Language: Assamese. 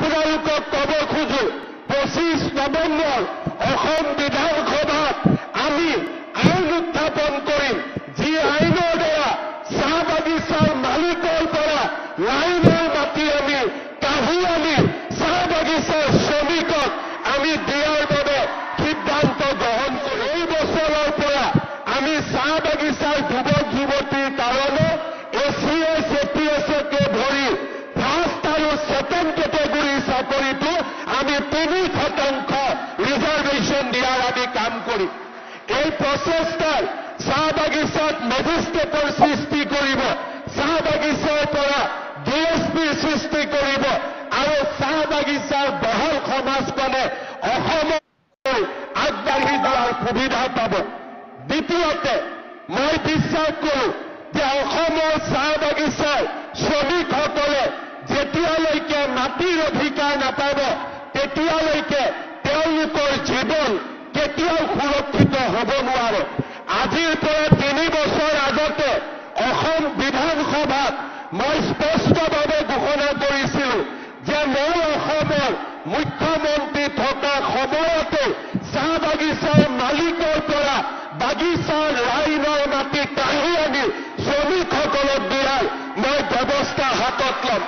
আপোনালোকক ক'ব খোজো 25 নৱেম্বৰ অসম বিধানসভাত আমি আইন উত্থাপন কৰিম, যি আইনৰ দ্বাৰা চাহ বাগিচাৰ মালিকৰ পৰা লাইনৰ মাটি আমি কাঢ়ি আনি চাহ বাগিচাৰ শ্ৰমিকক আমি দিয়াৰ বাবে সিদ্ধান্ত গ্ৰহণ কৰিম। এই বছৰৰ পৰা আমি চাহ বাগিচাৰ যুৱক যুৱতীৰ কাৰণে ACS APSকে ধৰি ফাৰ্ষ্ট আৰু ছেকেণ্ড কেটেগৰীৰ চাকৰিটো আমি 3% ৰিজাৰ্ভেশ্যন দিয়াৰ আমি কাম কৰিম। এই প্ৰচেষ্টাৰ চাহ বাগিচাত মেজিষ্ট্ৰেটৰ সৃষ্টি কৰিব, চাহ বাগিচাৰ পৰা DSPৰ সৃষ্টি কৰিব আৰু চাহ বাগিচাৰ বহল সমাজখনে অসমৰ আগবাঢ়ি যোৱাৰ সুবিধা পাব। দ্বিতীয়তে মই বিশ্বাস কৰোঁ যে অসমৰ চাহ বাগিচাৰ শ্ৰমিকসকলে যেতিয়ালৈকে মাটিৰ অধিকাৰ নাপাব তেতিয়ালৈকে তেওঁলোকৰ জীৱন কেতিয়াও সুৰক্ষিত হ'ব নোৱাৰে। আজিৰ পৰা 3 বছৰ আগতে অসম বিধানসভাত মই স্পষ্টভাৱে ঘোষণা কৰিছিলোঁ যে মই অসমৰ মুখ্যমন্ত্ৰী থকা সময়তে চাহ বাগিচাৰ মালিকৰ পৰা বাগিচাৰ লাইনৰ মাটি কাঢ়ি আনি শ্ৰমিকসকলক দিয়াৰ মই ব্যৱস্থা হাতত ল'ম।